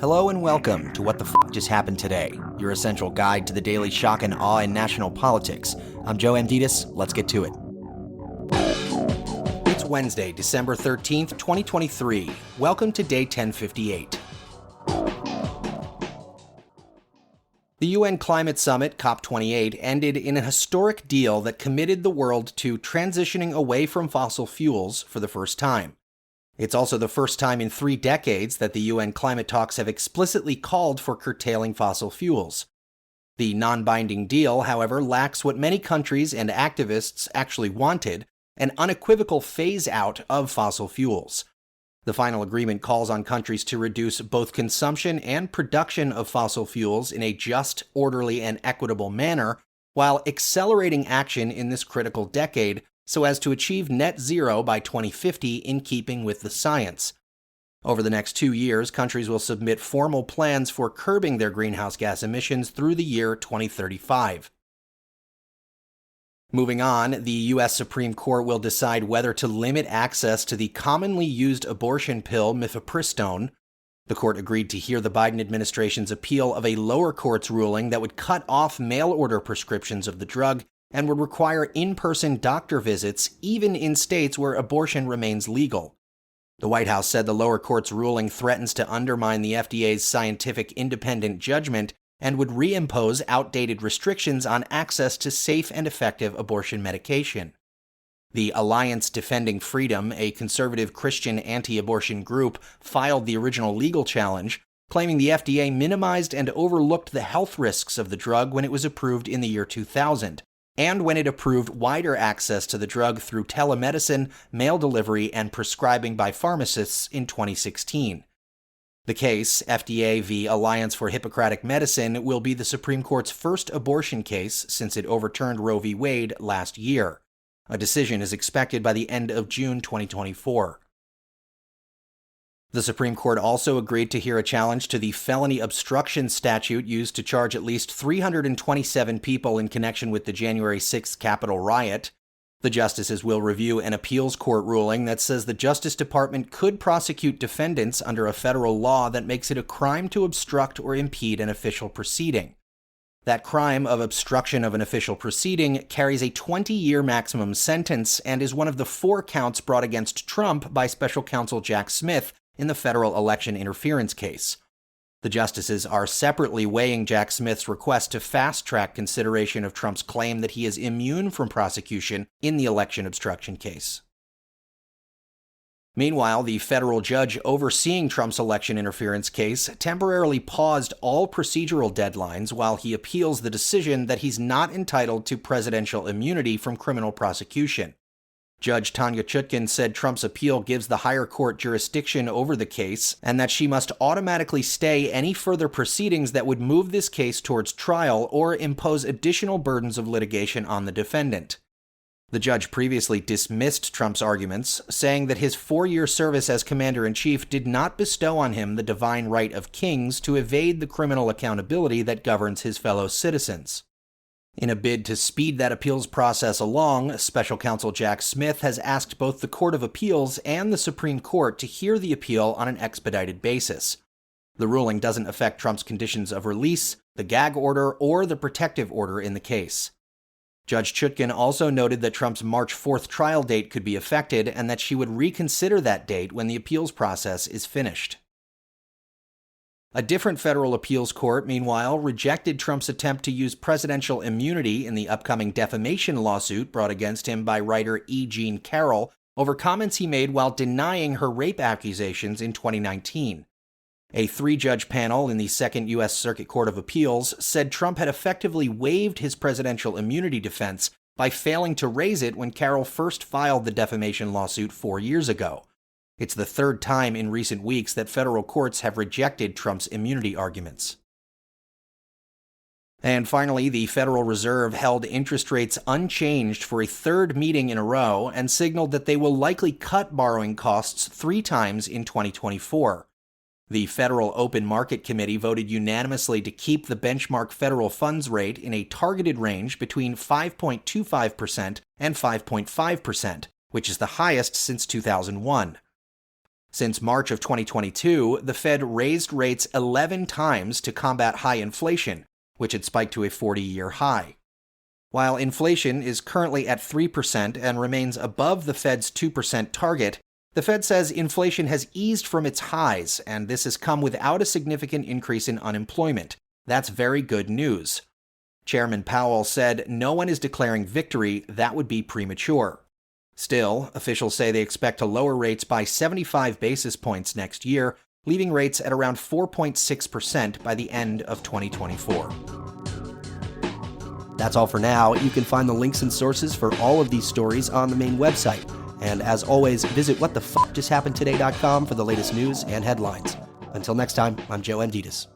Hello and welcome to What the F Just Happened Today, your essential guide to the daily shock and awe in national politics. I'm Joe Amditis. Let's get to it. It's Wednesday, December 13th, 2023. Welcome to day 1058. The UN Climate Summit, COP28, ended in a historic deal that committed the world to transitioning away from fossil fuels for the first time. It's also the first time in 3 decades that the UN climate talks have explicitly called for curtailing fossil fuels. The non-binding deal, however, lacks what many countries and activists actually wanted, an unequivocal phase-out of fossil fuels. The final agreement calls on countries to reduce both consumption and production of fossil fuels in a just, orderly, and equitable manner, while accelerating action in this critical decade so as to achieve net zero by 2050 in keeping with the science. Over the next 2 years, countries will submit formal plans for curbing their greenhouse gas emissions through the year 2035. Moving on, the U.S. Supreme Court will decide whether to limit access to the commonly used abortion pill mifepristone. The court agreed to hear the Biden administration's appeal of a lower court's ruling that would cut off mail-order prescriptions of the drug and would require in-person doctor visits even in states where abortion remains legal. The White House said the lower court's ruling threatens to undermine the FDA's scientific independent judgment and would reimpose outdated restrictions on access to safe and effective abortion medication. The Alliance Defending Freedom, a conservative Christian anti-abortion group, filed the original legal challenge, claiming the FDA minimized and overlooked the health risks of the drug when it was approved in the year 2000. And when it approved wider access to the drug through telemedicine, mail delivery, and prescribing by pharmacists in 2016. The case, FDA v. Alliance for Hippocratic Medicine, will be the Supreme Court's first abortion case since it overturned Roe v. Wade last year. A decision is expected by the end of June 2024. The Supreme Court also agreed to hear a challenge to the felony obstruction statute used to charge at least 327 people in connection with the January 6th Capitol riot. The justices will review an appeals court ruling that says the Justice Department could prosecute defendants under a federal law that makes it a crime to obstruct or impede an official proceeding. That crime of obstruction of an official proceeding carries a 20-year maximum sentence and is one of the 4 counts brought against Trump by special counsel Jack Smith in the federal election interference case. The justices are separately weighing Jack Smith's request to fast-track consideration of Trump's claim that he is immune from prosecution in the election obstruction case. Meanwhile, the federal judge overseeing Trump's election interference case temporarily paused all procedural deadlines while he appeals the decision that he's not entitled to presidential immunity from criminal prosecution. Judge Tanya Chutkan said Trump's appeal gives the higher court jurisdiction over the case and that she must automatically stay any further proceedings that would move this case towards trial or impose additional burdens of litigation on the defendant. The judge previously dismissed Trump's arguments, saying that his 4-year service as commander-in-chief did not bestow on him the divine right of kings to evade the criminal accountability that governs his fellow citizens. In a bid to speed that appeals process along, special counsel Jack Smith has asked both the Court of Appeals and the Supreme Court to hear the appeal on an expedited basis. The ruling doesn't affect Trump's conditions of release, the gag order, or the protective order in the case. Judge Chutkan also noted that Trump's March 4th trial date could be affected and that she would reconsider that date when the appeals process is finished. A different federal appeals court, meanwhile, rejected Trump's attempt to use presidential immunity in the upcoming defamation lawsuit brought against him by writer E. Jean Carroll over comments he made while denying her rape accusations in 2019. A 3-judge panel in the Second U.S. Circuit Court of Appeals said Trump had effectively waived his presidential immunity defense by failing to raise it when Carroll first filed the defamation lawsuit 4 years ago. It's the 3rd time in recent weeks that federal courts have rejected Trump's immunity arguments. And finally, the Federal Reserve held interest rates unchanged for a 3rd meeting in a row and signaled that they will likely cut borrowing costs 3 times in 2024. The Federal Open Market Committee voted unanimously to keep the benchmark federal funds rate in a targeted range between 5.25% and 5.5%, which is the highest since 2001. Since March of 2022, the Fed raised rates 11 times to combat high inflation, which had spiked to a 40-year high. While inflation is currently at 3% and remains above the Fed's 2% target, the Fed says inflation has eased from its highs, and this has come without a significant increase in unemployment. That's very good news. Chairman Powell said no one is declaring victory. That would be premature. Still, officials say they expect to lower rates by 75 basis points next year, leaving rates at around 4.6% by the end of 2024. That's all for now. You can find the links and sources for all of these stories on the main website. And as always, visit whatthefjusthappenedtoday.com for the latest news and headlines. Until next time, I'm Joe Amditas.